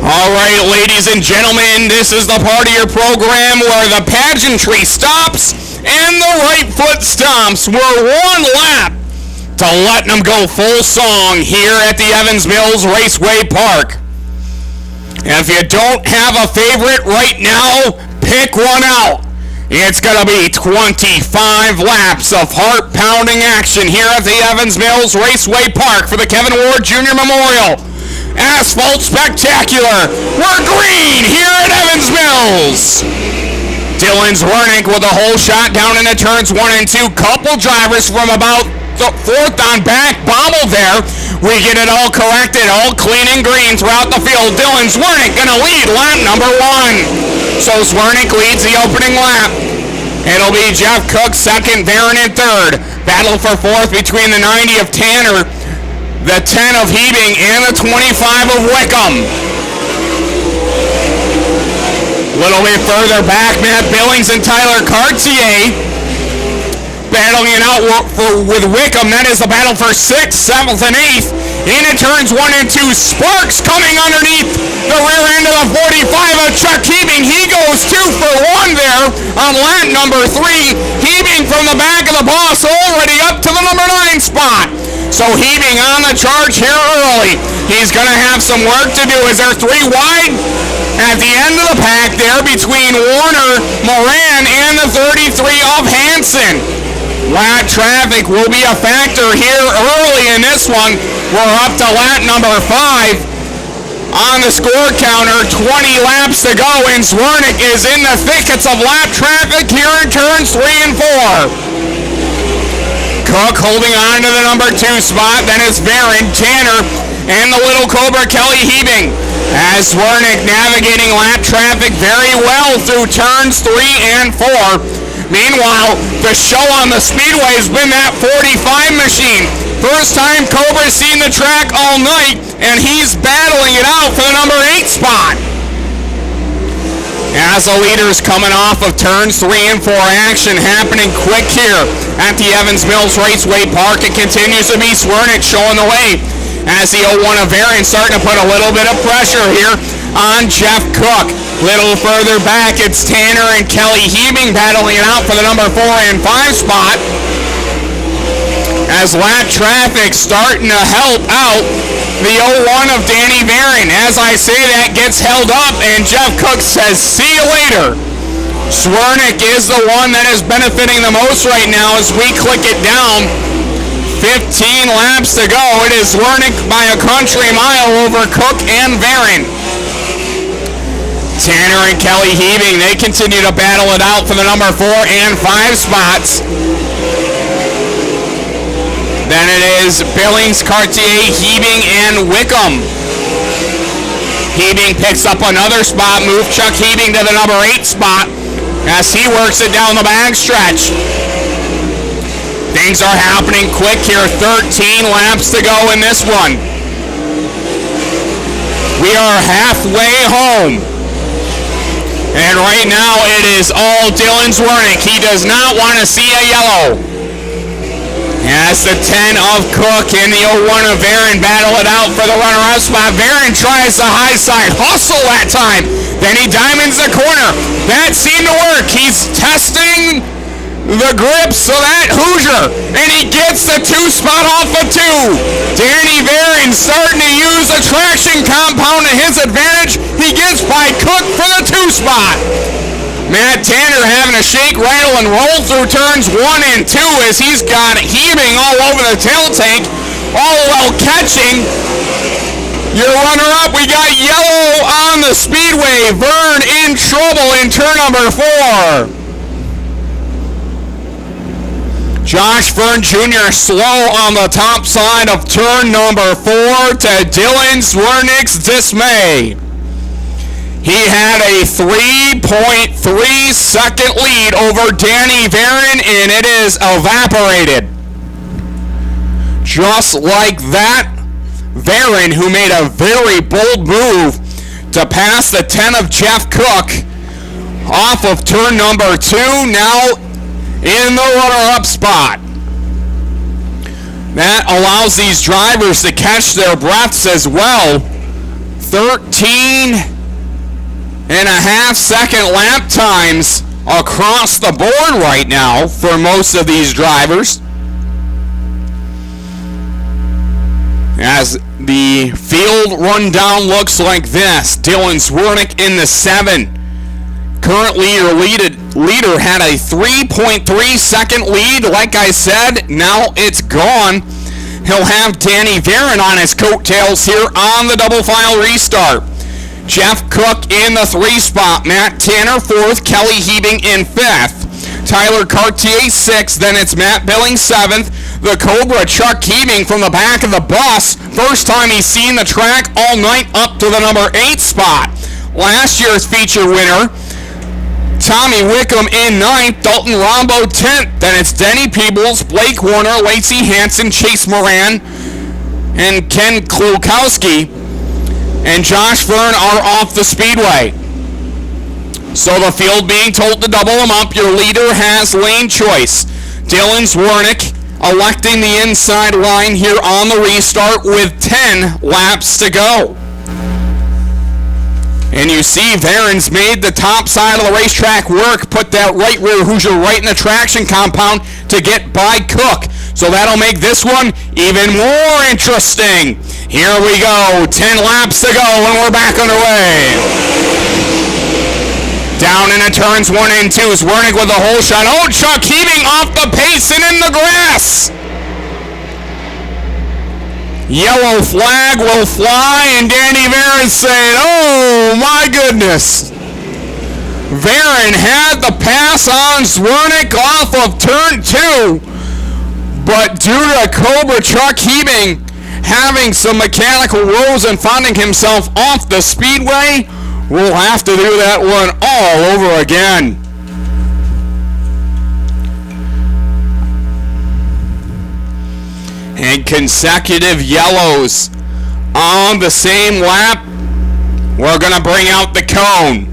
All right, ladies and gentlemen, this is the part of your program where the pageantry stops and the right foot stomps. We're one lap to letting them go full song here at the Evans Mills Raceway Park. And if you don't have a favorite right now, pick one out. It's going to be 25 laps of heart-pounding action here at the Evans Mills Raceway Park for the Kevin Ward Jr. Memorial. Asphalt spectacular. We're green here at Evans Mills. Dylan Zwernick with a whole shot down into turns 1 and 2. Couple drivers from about the fourth on back bobbled there. We get it all corrected, all clean and green throughout the field. Dylan Zwernick gonna lead lap number 1. So Zwernick leads the opening lap. It'll be Jeff Cook second, Barron in third. Battle for fourth between the 90 of Tanner, the 10 of Hebing, and the 25 of Wickham. A little bit further back, Matt Billings and Tyler Cartier battling it out with Wickham. That is the battle for 6th, 7th, and 8th. Into turns 1 and 2. Sparks coming underneath the rear end of the 45 of Chuck Hebing. He goes 2 for 1 there on lap number 3. Hebing from the back of the boss already up to the number 9 spot. So Hebing on the charge here early. He's going to have some work to do. Is there 3 wide? At the end of the pack there between Warner, Moran, and the 33 of Hanson. Lap traffic will be a factor here early in this one. We're up to lap number 5 on the score counter. 20 laps to go, and Zwernick is in the thickets of lap traffic here in turns 3 and 4. Cook holding on to the number 2 spot. Then it's Barron, Tanner, and the little Cobra Kelly Hebing. As Zwernick navigating lap traffic very well through turns 3 and 4. Meanwhile, the show on the speedway has been that 45 machine. First time Cobra's seen the track all night, and he's battling it out for the number 8 spot. As the leaders coming off of turns 3 and 4, action happening quick here at the Evans Mills Raceway Park. It continues to be Zwernick showing the way as the 01 of Varian starting to put a little bit of pressure here on Jeff Cook. Little further back, it's Tanner and Kelly Hebing battling it out for the number 4 and 5 spot. As lap traffic starting to help out the 01 of Danny Varian. As I say that, gets held up, and Jeff Cook says, see you later. Zwernick is the one that is benefiting the most right now as we click it down. 15 laps to go. It is Zwernick by a country mile over Cook and Varian. Tanner and Kelly Hebing, they continue to battle it out for the number 4 and 5 spots. Then it is Billings, Cartier, Hebing, and Wickham. Hebing picks up another spot, move Chuck Hebing to the number 8 spot as he works it down the back stretch. Things are happening quick here, 13 laps to go in this one. We are halfway home. And right now it is all Dylan Zwernick. He does not want to see a yellow. As the 10 of Cook and the 01 of Varian battle it out for the runner-up spot. Varian tries the high side hustle that time. Then he diamonds the corner. That seemed to work. He's testing the grip, so that Hoosier, and he gets the 2 spot off of 2. Danny Varian starting to use the traction compound to his advantage. He gets by Cook for the 2 spot. Matt Tanner having a shake, rattle, and roll through turns 1 and 2 as he's got Hebing all over the tail tank, all while catching your runner-up. We got yellow on the speedway. Vern in trouble in turn number 4. Josh Vern Jr. slow on the top side of turn number 4 to Dylan Zwernick's dismay. He had a 3.3 second lead over Danny Varian, and it is evaporated. Just like that, Varian, who made a very bold move to pass the 10 of Jeff Cook off of turn number 2, now in the runner-up spot. That allows these drivers to catch their breaths as well 13.5-second lap times across the board right now for most of these drivers. As the field rundown looks like this, Dylan Zwernick in the 7. Currently your leader had a 3.3-second lead. Like I said, now it's gone. He'll have Danny Varon on his coattails here on the double file restart. Jeff Cook in the 3 spot. Matt Tanner 4th. Kelly Hebing in 5th. Tyler Cartier 6th. Then it's Matt Billings 7th. The Cobra, Chuck Hebing from the back of the bus. First time he's seen the track all night, up to the number 8 spot. Last year's feature winner, Tommy Wickham in 9th, Dalton Rombo 10th. Then it's Denny Peebles, Blake Warner, Lacey Hansen, Chase Moran, and Ken Klukowski. And Josh Verne are off the speedway. So the field being told to double them up. Your leader has lane choice. Dylan Zwernick electing the inside line here on the restart with 10 laps to go. And you see Varon's made the top side of the racetrack work, put that right rear Hoosier right in the traction compound to get by Cook. So that'll make this one even more interesting. Here we go, 10 laps to go and we're back underway. Down into turns 1 and 2, Zwernick with a hole shot. Oh, Chuck Hebing off the pace and in the grass. Yellow flag will fly, and Danny Varon saying, oh my goodness. Varon had the pass on Zwernick off of turn 2, but due to Cobra Chuck Hebing having some mechanical woes and finding himself off the speedway, we'll have to do that one all over again. And consecutive yellows on the same lap. We're going to bring out the cone.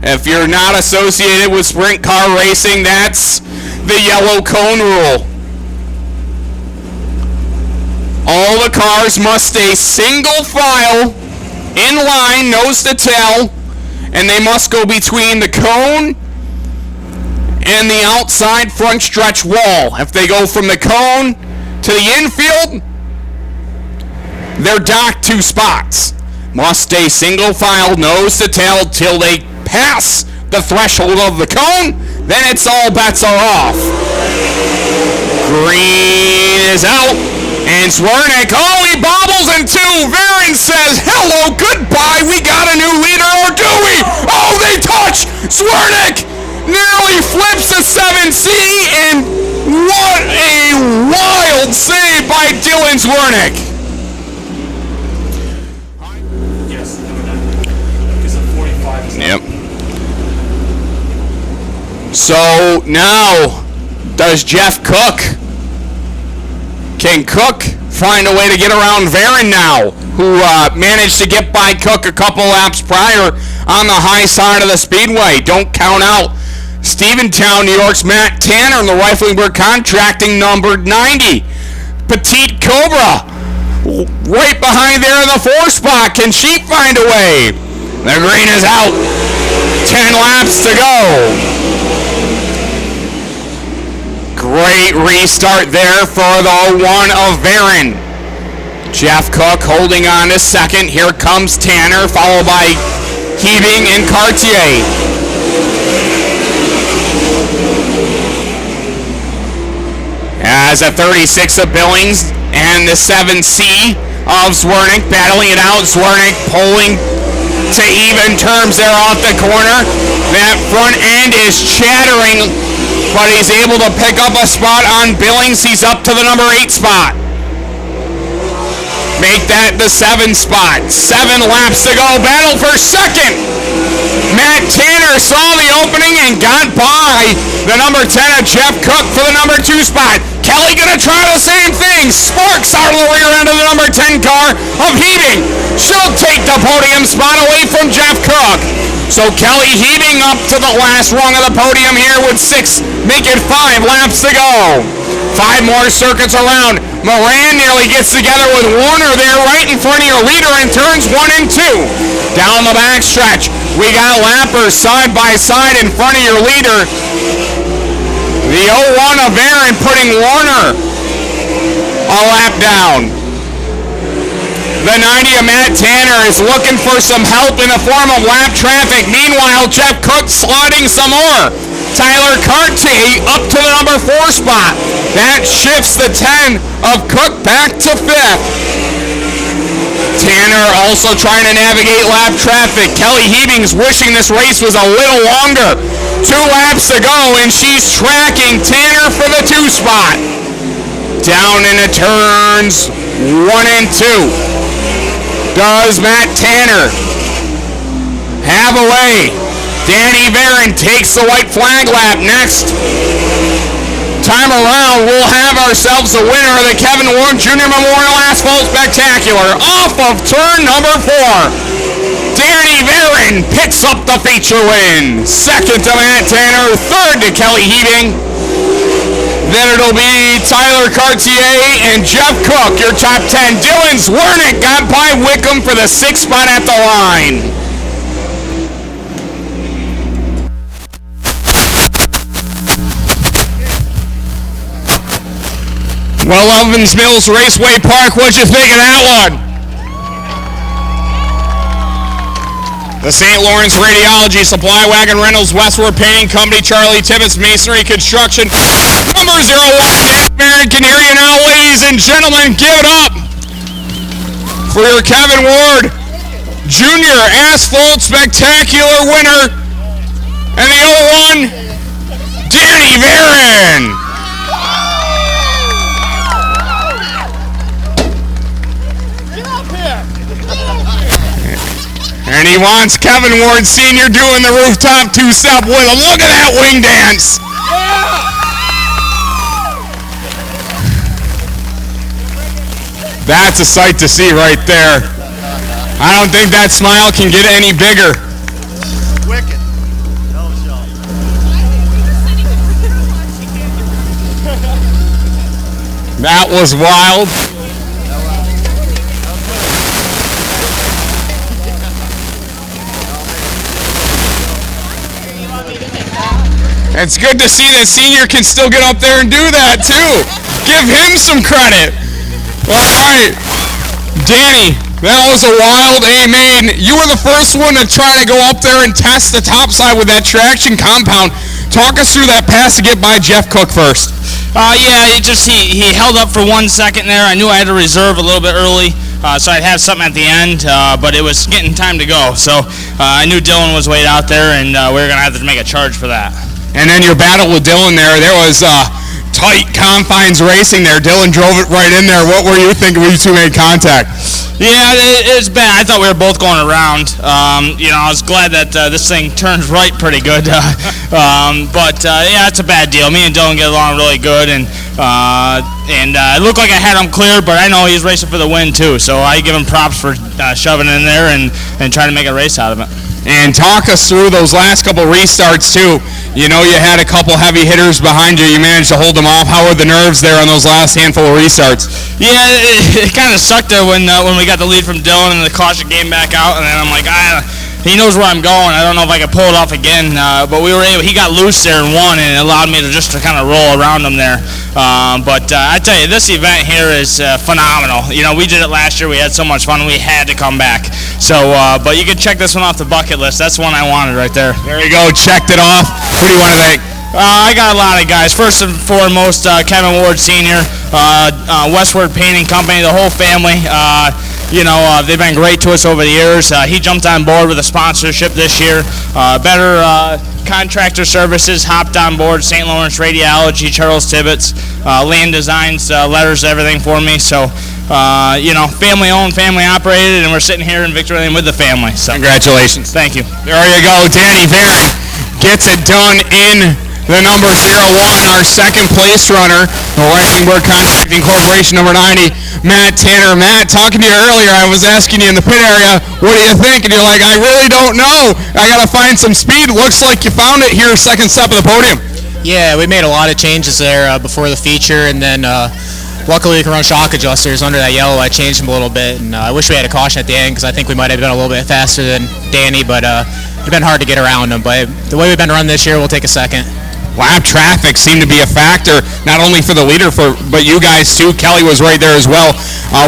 If you're not associated with sprint car racing, that's the yellow cone rule. All the cars must stay single file, in line, nose to tail, and they must go between the cone and the outside front stretch wall. If they go from the cone to the infield, they're docked 2 spots. Must stay single file, nose to tail, till they pass the threshold of the cone. Then it's all bets are off. Green is out. And Zwernick, oh, he bobbles in 2. Varon says, hello, goodbye, we got a new leader, or do we? Oh, they touch! Zwernick nearly flips the 7C, and what a wild save by Dylan Zwernick. Yes, because of 45. Yep. So now, does Jeff Cook? Can Cook find a way to get around Varon now, who managed to get by Cook a couple laps prior on the high side of the speedway? Don't count out Steventown, New York's Matt Tanner in the Reiflingberg Contracting numbered 90. Petite Cobra right behind there in the 4 spot. Can she find a way? The green is out. 10 laps to go. Great restart there for the one of Varon. Jeff Cook holding on to second. Here comes Tanner, followed by Hebing and Cartier. As a 36 of Billings and the 7C of Zwernick battling it out. Zwernick pulling to even terms there off the corner. That front end is chattering, but he's able to pick up a spot on Billings. He's up to the number 8 spot. Make that the 7 spot. 7 laps to go. Battle for second. Matt Tanner saw the opening and got by the number 10 of Jeff Cook for the number 2 spot. Kelly gonna try the same thing. Sparks out of the rear end of the number 10 car of Hebing. She'll take the podium spot away from Jeff Cook. So Kelly Hebing up to the last rung of the podium here with 6, make it 5 laps to go. 5 more circuits around. Moran nearly gets together with Warner there right in front of your leader in turns 1 and 2. Down the backstretch, we got lappers side by side in front of your leader. The 01 of Aaron putting Warner a lap down. The 90 of Matt Tanner is looking for some help in the form of lap traffic. Meanwhile, Jeff Cook slotting some more. Tyler Cartier up to the number 4 spot. That shifts the 10 of Cook back to 5th. Tanner also trying to navigate lap traffic. Kelly Heavings wishing this race was a little longer. 2 laps to go, and she's tracking Tanner for the 2 spot. Down into turns 1 and 2. Does Matt Tanner have away? Danny Barron takes the white flag lap. Next time around, we'll have ourselves the winner of the Kevin Ward Jr. Memorial Asphalt Spectacular off of turn number 4. Danny Barron picks up the feature win. Second to Matt Tanner, third to Kelly Heaving. Then it'll be Tyler Cartier and Jeff Cook, your top 10. Dylan Zwernick got by Wickham for the 6th spot at the line. Well, Evans Mills Raceway Park, what'd you think of that one? The St. Lawrence Radiology, Supply Wagon Rentals, Westward Painting Company, Charlie Tibbetts Masonry Construction. Number 01, Barron can hear you now, ladies and gentlemen. Give it up for your Kevin Ward Jr. Asphalt Spectacular winner. And the 01, Danny Barron. And he wants Kevin Ward Sr. doing the rooftop 2-step with him. Look at that wing dance. That's a sight to see right there. I don't think that smile can get any bigger. Wicked. No shot. That was wild. It's good to see that Senior can still get up there and do that too. Give him some credit. All right, Danny, that was a wild A-main. You were the first one to try to go up there and test the top side with that traction compound. Talk us through that pass to get by Jeff Cook first. Yeah, he held up for 1 second there. I knew I had to reserve a little bit early, so I'd have something at the end, but it was getting time to go. So I knew Dylan was way out there, and we were going to have to make a charge for that. And then your battle with Dylan there was tight confines racing there. Dylan drove it right in there. What were you thinking when you two made contact? Yeah, it's bad. I thought we were both going around. I was glad that this thing turns right pretty good. But it's a bad deal. Me and Dylan get along really good, and it looked like I had him cleared, but I know he's racing for the win too. So I give him props for shoving in there and trying to make a race out of it. And talk us through those last couple restarts too. You know, you had a couple heavy hitters behind you. You managed to hold them off. How were the nerves there on those last handful of restarts? Yeah, it kind of sucked there when we got the lead from Dylan and the caution came back out, and then I'm like, he knows where I'm going. I don't know if I can pull it off again, but we were able. He got loose there and won, and it allowed me to kind of roll around him there. But I tell you, this event here is phenomenal. You know, we did it last year. We had so much fun. We had to come back. So, but you can check this one off the bucket list. That's the one I wanted right there. There you go. Checked it off. What do you want to think? I got a lot of guys. First and foremost, Kevin Ward Sr., Westward Painting Company, the whole family. They've been great to us over the years. He jumped on board with a sponsorship this year. Better Contractor Services hopped on board. St. Lawrence Radiology, Charles Tibbetts, Land Designs, letters, everything for me. So, family owned, family operated, and we're sitting here in Victory Lane with the family. So, congratulations. Thank you. There you go. Danny Barron gets it done in the number 01, our second place runner, the Lightning Board Contracting Corporation number 90, Matt Tanner. Matt, talking to you earlier, I was asking you in the pit area, what do you think? And you're like, I really don't know. I got to find some speed. Looks like you found it here, second step of the podium. Yeah, we made a lot of changes there before the feature, and then luckily we can run shock adjusters under that yellow. I changed them a little bit, and I wish we had a caution at the end because I think we might have been a little bit faster than Danny, but it's been hard to get around him. But the way we've been running this year, we'll take a second. Lap traffic seemed to be a factor, not only for the leader, but you guys too. Kelly was right there as well.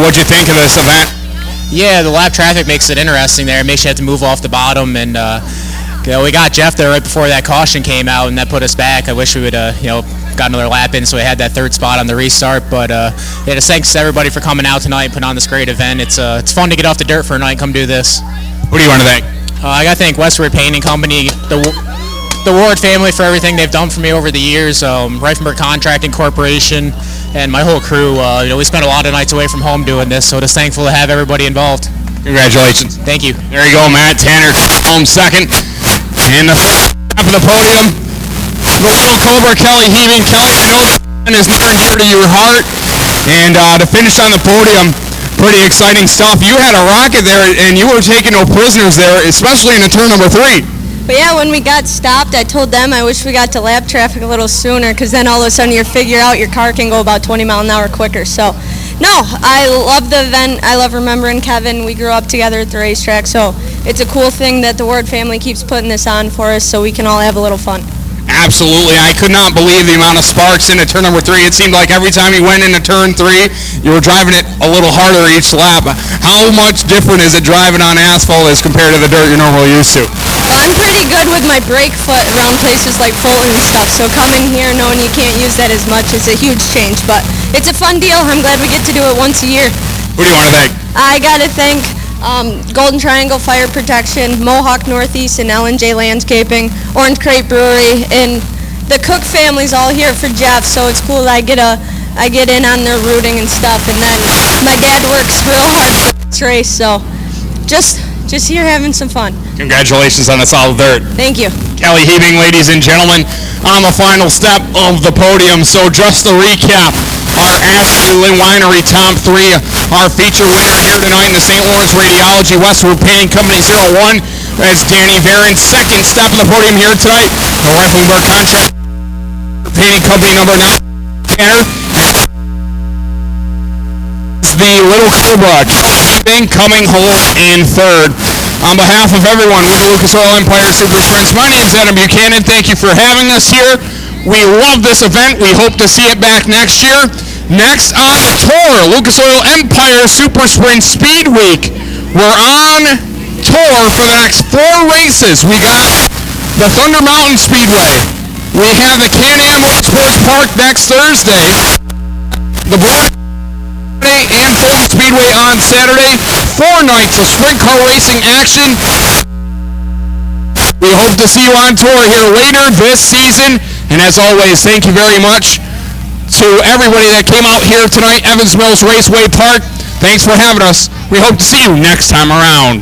What'd you think of this event? Yeah, the lap traffic makes it interesting there. It makes you have to move off the bottom, and we got Jeff there right before that caution came out, and that put us back. I wish we would got another lap in so we had that third spot on the restart. But yeah, just thanks to everybody for coming out tonight and putting on this great event. It's fun to get off the dirt for a night and come do this. What do you want to thank? I got to thank Westward Painting Company, the Ward family for everything they've done for me over the years, Reifenberg Contracting Corporation, and my whole crew. We spent a lot of nights away from home doing this, so just thankful to have everybody involved. Congratulations. Thank you. There you go, Matt Tanner, home second. And the top of the podium, Royal Cobra Kelly Heaving. Kelly, I know this is near and dear to your heart. And to finish on the podium, pretty exciting stuff. You had a rocket there, and you were taking no prisoners there, especially in the turn number 3. But yeah, when we got stopped, I told them I wish we got to lap traffic a little sooner, because then all of a sudden you figure out your car can go about 20 mile an hour quicker. So, no, I love the event. I love remembering Kevin. We grew up together at the racetrack, so it's a cool thing that the Ward family keeps putting this on for us so we can all have a little fun. Absolutely. I could not believe the amount of sparks into turn number 3. It seemed like every time you went into turn 3, you were driving it a little harder each lap. How much different is it driving on asphalt as compared to the dirt you're normally used to? Well, I'm pretty good with my brake foot around places like Fulton and stuff, so coming here knowing you can't use that as much is a huge change. But it's a fun deal. I'm glad we get to do it once a year. Who do you want to thank? I got to thank Golden Triangle Fire Protection, Mohawk Northeast, and L&J Landscaping, Orange Crate Brewery, and the Cook family's all here for Jeff, so it's cool that I get in on their rooting and stuff. And then my dad works real hard for this race, so just here having some fun. Congratulations on the solid third. Thank you. Kelly Heaving, ladies and gentlemen, on the final step of the podium. So just to recap, our Ashley Lynn Winery top 3, our feature winner here tonight in the St. Lawrence Radiology Westwood Painting Company 01, as Danny Varon. Second step of the podium here tonight, the Reifenberg Contract Painting Company number 9, Tanner. The Little Cobra coming home in third. On behalf of everyone with the Lucas Oil Empire Super Sprints, my name is Adam Buchanan. Thank you for having us here. We love this event. We hope to see it back next year. Next on the tour, Lucas Oil Empire Super Sprint Speed Week. We're on tour for the next 4 races. We got the Thunder Mountain Speedway. We have the Can-Am Sports Park next Thursday. The and Full Speedway on Saturday. 4 nights of sprint car racing action. We hope to see you on tour here later this season. And as always, thank you very much to everybody that came out here tonight, Evans Mills Raceway Park. Thanks for having us. We hope to see you next time around.